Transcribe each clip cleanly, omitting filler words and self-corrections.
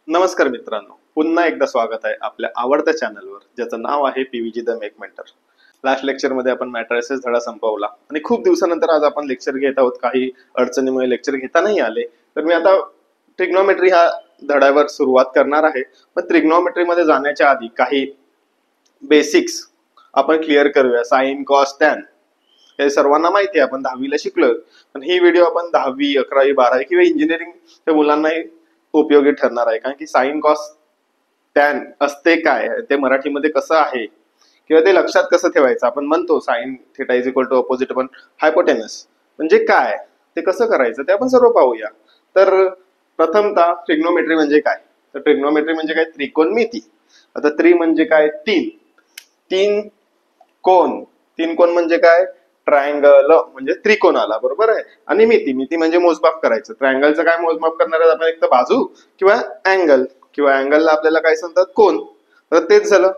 नमस्कार मित्रांनो, पुन्हा एकदा स्वागत आहे आपल्या आवडत्या चॅनलवर, ज्याचं नाव आहे PVG the make mentor. Last lecture मध्ये आपण मॅट्रिसेस धडा संपवला आणि खूप दिवसानंतर आज आपण लेक्चर घेत आहोत. काही अडचणीमुळे लेक्चर घेता नाही आले, तर मी आता ट्रिग्नोमेट्री ह्या धड्यावर सुरुवात करणार आहे. पण ट्रिग्नोमेट्री मध्ये जाण्याच्या आधी काही बेसिक्स आपण क्लिअर करूया. साइन, कॉस, टॅन हे सर्वांना माहिती आहे, आपण 10वीला शिकलोय. पण ही व्हिडिओ आपण 10वी, 11वी, 12वी किंवा इंजिनिअरिंगच्या मुलांनाही उपयोगी ठरणार आहे. कारण की साइन, कॉस, टॅन असते काय, ते मराठीमध्ये कसं आहे किंवा ते लक्षात कसं ठेवायचं. आपण म्हणतो sine theta is equal to opposite upon hypotenuse, म्हणजे काय, ते कसं करायचं ते आपण सर्व पाहूया. तर प्रथमतः ट्रिग्नोमेट्री म्हणजे काय. तर ट्रिग्नोमेट्री म्हणजे काय, त्रिकोणमिती. आता त्रि म्हणजे काय, तीन. तीन कोण, तीन कोण म्हणजे काय, ट्रायंगल म्हणजे त्रिकोणाला, बरोबर आहे. आणि मिती, मिती म्हणजे मोजमाप करायचं. ट्रायंगलचं काय मोजमाप करणार आहे आपण, एक तर बाजू किंवा अँगल, किंवा अँगलला आपल्याला काय सांगतात, कोण. तर तेच झालं,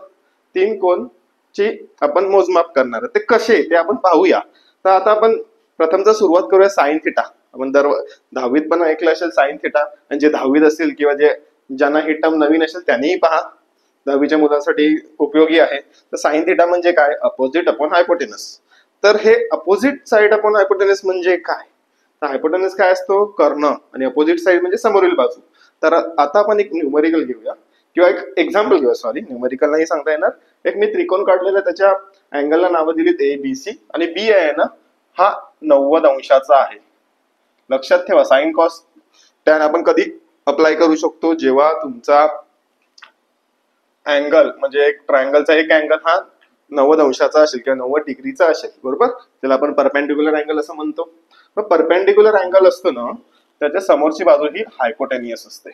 तीन कोण ची आपण मोजमाप करणार आहे. ते कसे ते आपण पाहूया. तर आता आपण प्रथमचा सुरुवात करूया साइन थिटा. आपण 10वीत पण ऐकलं असेल साइन थिटा, आणि जे 10वीत असतील किंवा जे ज्यांना ही टर्म नवीन असेल त्यांनीही पहा, 10वीच्या मुलांसाठी उपयोगी आहे. तर साइन थिटा म्हणजे काय, अपोजिट अपॉन हायपोटेनस. तर हे अपोजिट साइड अपॉन हायपोटेनस म्हणजे काय. तर हायपोटेनस काय असतो, कर्ण, आणि अपोजिट साइड म्हणजे समोरील बाजू. तर आता आपण एक न्यूमेरिकल घेऊया किंवा एक एक्झाम्पल घेऊया. सॉरी, न्यूमेरिकल नाही सांगता येणार. एक मी त्रिकोण काढलेला, त्याच्या अँगलला नावं दिलीत ए बी सी, आणि बी आहे ना हा 90 अंशाचा आहे. लक्षात ठेवा, साइन, कॉस, टॅन आपण कधी अप्लाय करू शकतो, जेव्हा तुमचा अँगल म्हणजे एक ट्रायंगलचा एक अँगल हा 90 अंशाचा असेल किंवा 90 डिग्रीचा असेल, बरोबर. त्याला आपण परपेंडिक्युलर अँगल असं म्हणतो. मग परपेंडिक्युलर अँगल असतो ना, त्याच्या समोरची बाजू ही हायपोटेनियस असते.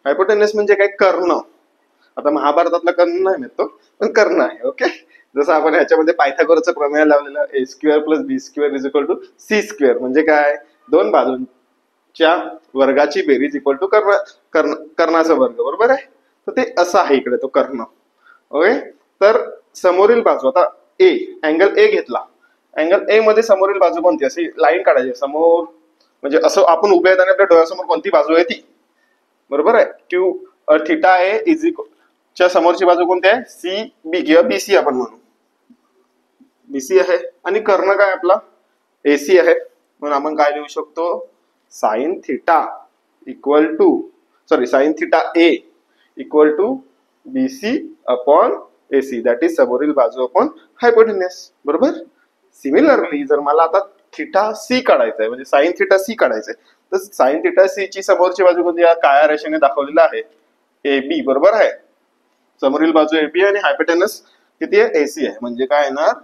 हायपोटेनियस म्हणजे काय, कर्ण. आता महाभारतातला कर्ण नाही तो, पण कर्ण आहे. ओके, जसं आपण ह्याच्यामध्ये पायथागोरसचं प्रमेय लावलेलं, A square plus B square is equal to C square, म्हणजे काय, दोन बाजूंच्या वर्गाची बेरीज इक्वल टू कर्णाचा वर्ग, बरोबर आहे. तर ते असं आहे इकडे तो कर्ण. ओके, तर समोरील बाजू, आता ए, अँगल ए घेतला. अँगल ए मध्ये समोरील बाजू कोणती, अशी लाईन काढायची समोर, म्हणजे असं आपण उभे आहेत आणि आपल्या डोळ्यासमोर कोणती बाजू आहे ती, बरोबर आहे. Q theta A is equal च्या समोरची बाजू कोणती आहे, सी बी किंवा बीसी आपण म्हणू, बीसी आहे. आणि कर्ण काय आपला एसी आहे, म्हणून आपण काय लिहू शकतो, sine theta equal to, sorry, sine theta A equal to BC upon AC, that is समोरील बाजू अपॉन हायपोटेनस, बरोबर. सिमिलरली जर मला आता थिटा सी काढायचा आहे, म्हणजे साइन थिटा सी काढायचंय, तर साइन थिटा सी ची समोरची बाजू कोणती, या काळ्या रेषेने दाखवलेला आहे ए बी, बरोबर आहे. समोरील बाजू ए बी आणि हायपोटेनस किती आहे, एसी आहे, म्हणजे काय येणार,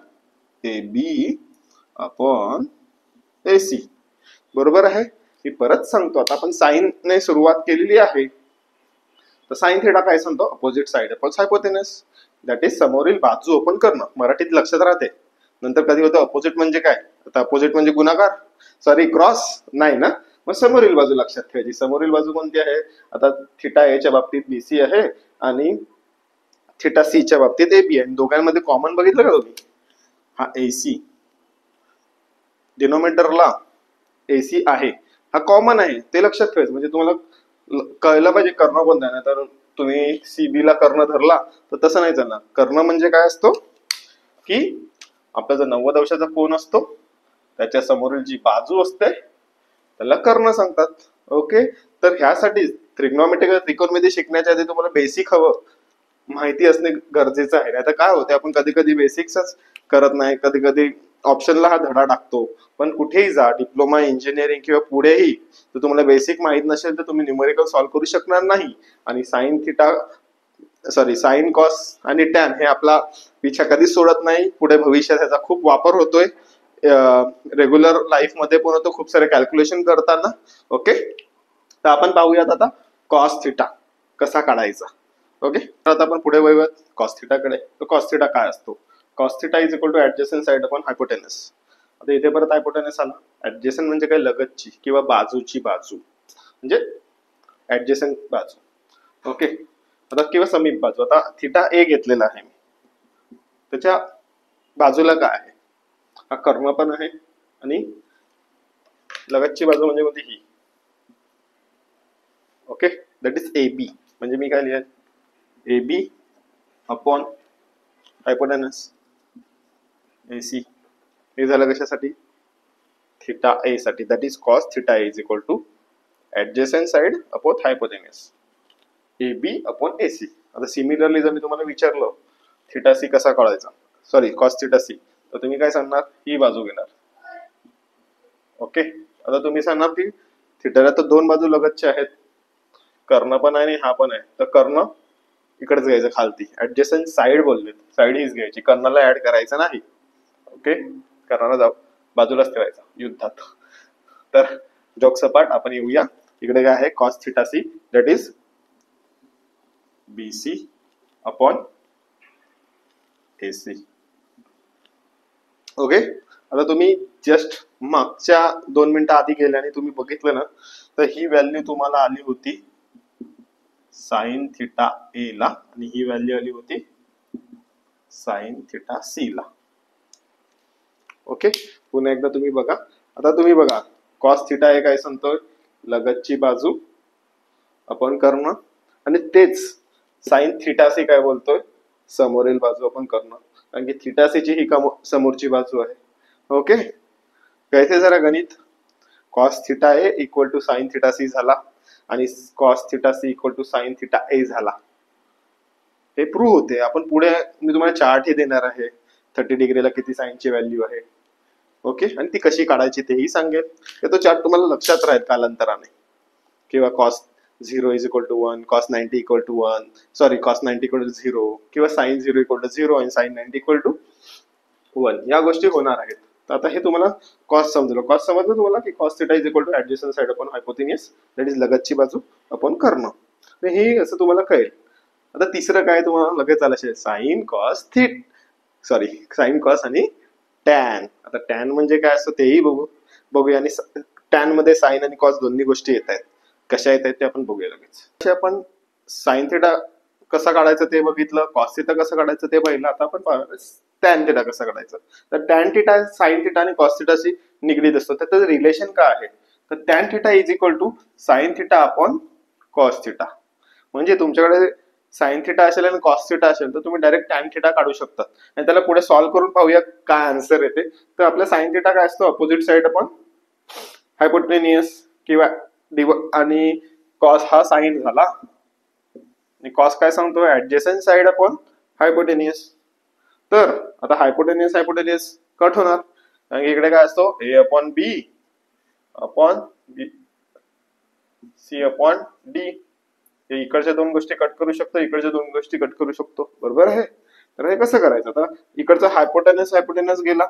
ए बी अपॉन एसी, बरोबर आहे. मी परत सांगतो, आता आपण साइन ने सुरुवात केलेली आहे. तर साइन थिटा काय सांगतो, opposite side upon hypotenuse, that is समोरील बाजू अपॉन कर्ण. मराठीत लक्षात राहते. नंतर कधी होतं अपोजिट म्हणजे काय, आता अपोजिट म्हणजे गुणाकार, सॉरी क्रॉस नाही ना, मग समोरील बाजू लक्षात ठेवायची. समोरील बाजू कोणती आहे, आता थिटा ए च्या बाबतीत बीसी आहे आणि थिटा सी च्या बाबतीत ए बी आहे. दोघांमध्ये कॉमन बघितलं का तुम्ही, हा एसी, डिनोमिनेटरला एसी आहे, हा कॉमन आहे, ते लक्षात ठेवायचं. म्हणजे तुम्हाला कळलं पाहिजे कर्ण कोणता आहे. तर तुम्ही सीबी ला कर्ण धरला तर तसं नाही चालणार. कर्ण म्हणजे काय असतो, की आपला जो 90 अंशाचा कोन असतो त्याच्या समोरील जी बाजू असते त्याला कर्ण सांगतात. ओके, तर ह्यासाठी ट्रिग्नोमेट्रिकल त्रिकोणमिती शिकण्याच्या आधी तुम्हाला बेसिक हवं, माहिती असणे गरजेचं आहे. आता काय होते, आपण कधी कधी बेसिक्सच करत नाही, कधी कधी ऑप्शनला हा धडा टाकतो. पण कुठेही जा, डिप्लोमा, इंजिनिअरिंग किंवा पुढेही, तर तुम्हाला बेसिक माहित नसेल तर तुम्ही न्यूमेरिकल सॉल्व्ह करू शकणार नाही. आणि sine theta, sorry, sine, cos आणि टॅन हे आपला पिछा कधीच सोडत नाही. पुढे भविष्यात ह्याचा खूप वापर होतोय, रेग्युलर लाईफ मध्ये पण होतो, खूप सारे कॅल्क्युलेशन करताना. ओके, तर आपण पाहूयात आता कॉस थिटा कसा काढायचा. ओके, तर आता आपण पुढे वळूयात कॉस थिटाकडे. तर कॉस थिटा काय असतो, cos theta is equal to adjacent side upon hypotenuse. आता इथे परत हायपोटेनस आला. ऍडजसेंट म्हणजे काय, लगतची किंवा बाजूची बाजू, म्हणजे ऍडजसेंट बाजू. ओके, आता किंवा समीप बाजू. आता थिटा ए घेतलेला आहे मी, त्याच्या बाजूला काय आहे, हा कर्ण पण आहे, आणि लगतची बाजू म्हणजे कोणती, ही. Okay, that is A B. म्हणजे मी काय लिहिलं, A B upon hypotenuse A C. हे झालं कशासाठी, थिटा ए साठी. That is cos theta A is equal to adjacent side upon hypotenuse A B upon A C. आता सिमिलरली जर मी तुम्हाला विचारलं थिटा सी कसा काढायचा, सॉरी कॉस थिटा सी, तर तुम्ही काय सांगणार, ही बाजू घेणार. ओके, आता तुम्ही सांगणार की थिटाला तर दोन बाजू लगतच्या आहेत, कर्ण पण आहे आणि हा पण आहे, तर कर्ण इकडेच घ्यायचं खालती. ऍडजसेंट साइड बोलले, साइड हीच घ्यायची, कर्णाला ऍड करायचं नाही. ओके, कर्णाला बाजूलाच ठेवायचा युद्धात. तर जोक सपाट आपण येऊया. इकडे काय आहे, cos theta C that is B C upon A C. Okay, आता तुम्ही जस्ट मागच्या 2 मिनिटं आधी गेले आणि तुम्ही बघितलं ना, तर ही व्हॅल्यू तुम्हाला आली होती साइन थिटा ए ला आणि ही व्हॅल्यू आली होती साइन थिटा सी ला. ओके, पुन्हा एकदा तुम्ही बघा. आता तुम्ही बघा, कॉस थिटा ए काय सांगतोय, लगतची बाजू आपण कर्ण, आणि तेच साइन थिटा सी काय बोलतोय, समोरील बाजू आपण कर्ण. कारण की थिटा सी ची ही समोरची बाजू आहे. ओके, कैसे जरा गणित, cos theta A equal to sine theta C झाला आणि cos theta C equal to sine theta A झाला. हे प्रूव्ह होते. आपण पुढे मी तुम्हाला चार्ट ही देणार आहे, 30 डिग्रीला किती साइनची व्हॅल्यू आहे. ओके, आणि ती कशी काढायची तेही सांगेल. तो चार्ट तुम्हाला लक्षात राहील कालांतराने. किंवा cos 0 is equal to 1, cos 90 equal to 1, sorry cos 90 equal to 0, किंवा साइन 0 इक्वल टू 0 आणि साइन 90 इक्वल टू 1, या गोष्टी होणार आहेत. तर आता हे तुम्हाला कॉस समजलं. कॉस समजलं तुम्हाला की cos theta is equal to adjacent side upon hypotenuse that is लगतची बाजू अपॉन कर्ण. हे असं तुम्हाला कळेल. आता तिसरं काय तुम्हाला लगेच आलं, sine cos sorry sine cos आणि टॅन. आता टॅन म्हणजे काय असतं तेही बघूया. आणि टॅन मध्ये साइन आणि कॉस दोन्ही गोष्टी येत आहेत. कशा येत आहेत ते आपण बघूया लगेच. आपण साइन थिटा कसा काढायचं ते बघितलं, कॉस थिटा कसं काढायचं ते पाहिलं. आता आपण टॅन थिटा कसं काढायचं. तर टॅन थिटा साइन थिटा आणि कॉस थिटाशी निगडीत असतो. तर त्याचं रिलेशन काय आहे, तर tan theta is equal to sine theta upon cos theta. म्हणजे तुमच्याकडे साइन थिटा असेल आणि कॉस थिटा असेल तर तुम्ही डायरेक्ट टॅन थिटा काढू शकता. आणि त्याला पुढे सॉल्व्ह करून पाहूया काय आन्सर येते. तर आपला साइन थिटा काय असतो, अपोजिट साइड अपॉन हायपोटेन्यूस, किंवा आणि कॉस हा साइन झाला आणि कॉस काय सांगतो, ऍडजसेंट साइड अपॉन हायपोटेन्यूस. तर आता हायपोटेन्यूस कट होणार, कारण इकडे काय असतो, ए अपॉन बी अपॉन सी अपॉन डी. इकडच्या दोन गोष्टी कट करू शकतो, इकडच्या दोन गोष्टी कट करू शकतो, बरोबर आहे. तर हे कसं करायचं, आता इकडचा हायपोटेन्यूस गेला,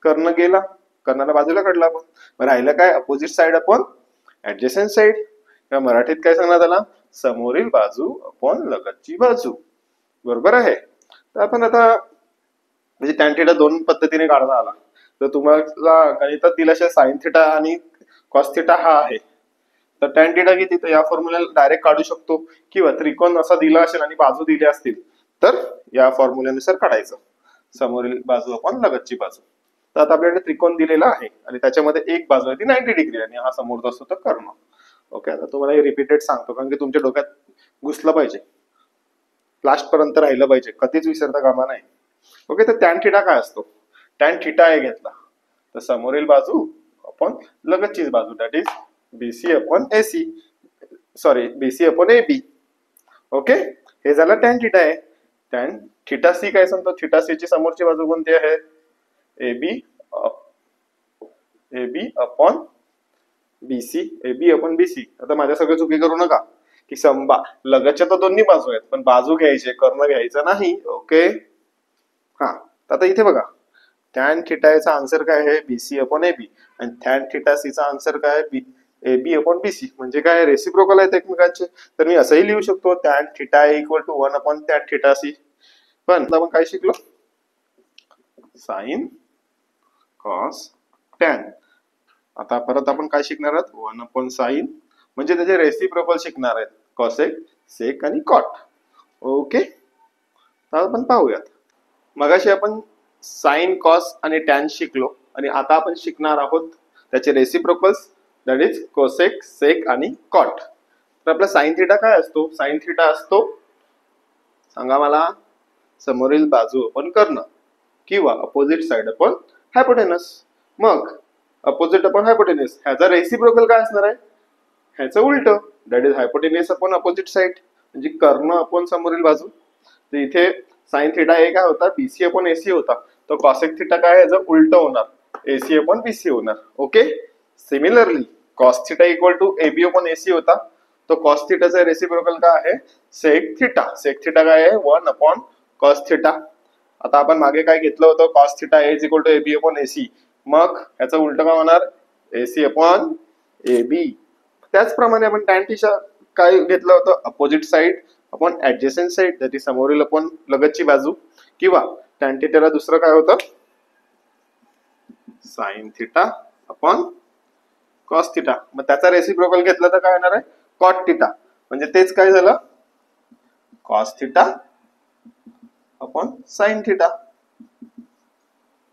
कर्ण गेला, कर्णाला बाजूला काढला आपण. मग राहिलं काय, opposite side upon adjacent side, किंवा मराठीत काय सांगण्यात आला, समोरील बाजू अपॉन लगतची बाजू, बरोबर आहे. तर आपण आता म्हणजे टॅन थिटा दोन पद्धतीने काढता आला. तर तुम्हाला गणितात दिल्याशिवाय साइन थिटा आणि कॉस थिटा हा आहे, तर टॅन थिटा किती, तर या फॉर्म्युला डायरेक्ट काढू शकतो. किंवा त्रिकोण असा दिला असेल आणि बाजू दिल्या असतील तर या फॉर्म्युल्यानुसार काढायचं, समोरील बाजू अपॉन लगतची बाजू. तर आता आपल्याकडे त्रिकोण दिलेला आहे आणि त्याच्यामध्ये एक बाजू आहे ती 90 डिग्री आणि हा समोरचा असतो तर कर्ण. ओके, आता तुम्हाला हे रिपीटेड सांगतो कारण की तुमच्या डोक्यात घुसलं पाहिजे, लास्ट पर्यंत राहिलं पाहिजे, कधीच विसरता कामा नाही. ओके, तर टॅन थिटा काय असतो, टॅन थिटा ए घेतला तर समोरील बाजू अपॉन लगतचीच बाजू that is BC upon AC, sorry BC upon A B. Okay, हे झालं टॅन थिटा आहे. टॅन थिटा सी काय सांगतो, थिटा सी ची समोरची बाजू कोणती आहे, A B upon BC, A B upon BC. आता माझ्या सगळं चुकी करू नका की लगतच्या तर दोन्ही बाजू आहेत पण बाजू घ्यायचे, कर्ण घ्यायचं नाही. ओके, हा, आता इथे बघा टॅन थिटाचा आन्सर काय आहे, बीसी अपॉन ए बी, आणि टॅन थिटा सी चा आन्सर काय आहे, ए बी अपॉन बीसी. म्हणजे काय, रेसिप्रोकल आहेत एकमेकांचे. तर मी असंही लिहू शकतो, tan theta equal to 1 upon tan theta C. पण आपण काय शिकलो, साइन कॉस टॅन. आता परत आपण काय शिकणार आहोत, 1 अपॉन साइन, म्हणजे त्याचे रेसिप्रोकल शिकणार आहेत, कॉसेक, सेक आणि कॉट. ओके, तर आपण पाहूयात. मगाशी आपण साइन, कॉस आणि टॅन शिकलो आणि आता आपण शिकणार आहोत त्याचे रेसिप्रोकल्स दॅट इज कोसेक, सेक आणि कॉट. तर आपला साइन थिटा काय असतो? साइन थिटा असतो, सांगा मला, समोरील बाजू आपण कर्ण किंवा अपोजिट साइड आपण हायपोटेनस. मग अपोजिट आपण हायपोटेनस, ह्याचा रेसिप्रोकल काय असणार आहे? ह्याचं उलट, that is hypotenuse upon opposite side, म्हणजे कर्ण अपॉन समोरील बाजू. तर इथे साइन थिटा हे काय होता? बीसी अपॉन एसी होता. तर कॉसेक थिटा काय ह्याचं उलट होणार, एसी अपॉन बीसी होणार. Okay. Similarly cos theta equal to AB upon AC होता. तो कॉस थिटाचा रेसिप्रोकल काय आहे? Sec theta. सेक थिटा काय आहे? 1 अपॉन कॉस थिटा. आता आपण मागे काय घेतलं होतं? Cos theta is equal to AB upon AC. मग याचा उलट काय होणार? AC upon AB. त्याचप्रमाणे आपण टॅन थिटा काय घेतलं होतं? Opposite side upon adjacent side, that is समोरील अपॉन लगतची बाजू. किंवा टॅन थिटाला दुसरं काय होतं? Sine theta upon cos theta. मग त्याचा रेसिप्रोकल घेतला तर काय होणार आहे? Cot theta. म्हणजे तेच काय झालं? Cos theta upon sine theta.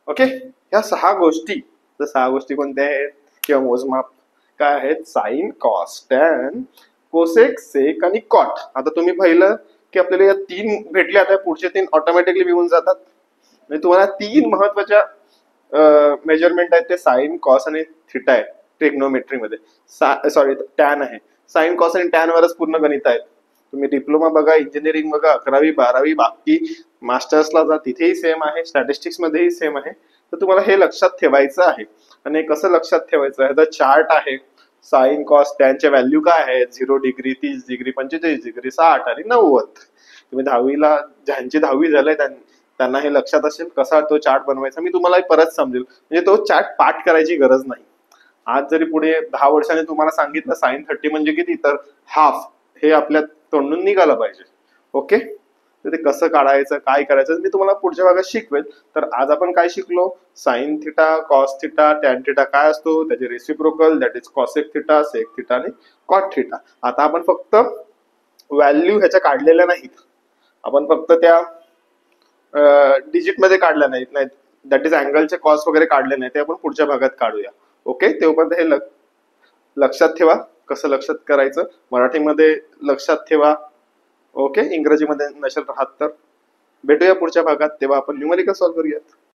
Okay. ह्या 6 गोष्टी, तर 6 गोष्टी कोणत्या आहेत किंवा मोजमाप काय आहेत? साइन, कॉस, टॅन, कोसेक, सेक आणि कॉट. आता तुम्ही पाहिलं की आपल्याला या 3 भेटल्या, आता पुढचे 3 ऑटोमॅटिकली मिळून जातात. म्हणजे तुम्हाला 3 महत्वाच्या मेजरमेंट आहेत, ते साइन, कॉस आणि थिटा आहे ट्रिग्नोमेट्री मध्ये. सॉरी, टॅन आहे. साइन, कॉस आणि टॅन वरच पूर्ण गणित आहेत. तुम्ही डिप्लोमा बघा, इंजिनिअरिंग बघा, 11वी 12वी, बाकी मास्टर्सला जा, तिथेही सेम आहे, स्टॅटिस्टिक्स मध्येही सेम आहे. तर तुम्हाला हे लक्षात ठेवायचं आहे. आणि कसं लक्षात ठेवायचं? ह्याचा चार्ट आहे. साइन, कॉस, टॅनच्या व्हॅल्यू काय आहेत? 0 डिग्री, 30 डिग्री, 45 डिग्री, 60 आणि 90. तुम्ही 10वीला, ज्यांची 10वी झालंय त्यांना हे लक्षात असेल कसा तो चार्ट बनवायचा. मी तुम्हाला परत समजेल, म्हणजे तो चार्ट पाठ करायची गरज नाही. आज जरी पुढे 10 वर्षांनी तुम्हाला सांगितलं साइन 30 म्हणजे किती, तर हाफ, हे आपल्या तोंडून निघालं पाहिजे. ओके. तर ते कसं काढायचं, काय करायचं, मी तुम्हाला पुढच्या भागात शिकवेल. तर आज आपण काय शिकलो? Sine theta, cos theta, tan theta काय असतो, त्याचे reciprocal, that is cosec theta, sec theta आणि कॉट थिटा. आता आपण फक्त व्हॅल्यू ह्याच्या काढलेल्या नाहीत, आपण फक्त त्या डिजिट मध्ये काढल्या नाहीत, दॅट इज अँगलचे कॉस वगैरे काढले नाही, ते आपण पुढच्या भागात काढूया. ओके. तेव्हापर्यंत हे लक्षात ठेवा. कसं लक्षात करायचं? मराठीमध्ये लक्षात ठेवा. ओके. इंग्रजीमध्ये नसेल राहत तर भेटूया पुढच्या भागात, तेव्हा आपण न्यूमेरिकल सॉल्व्ह करूयात.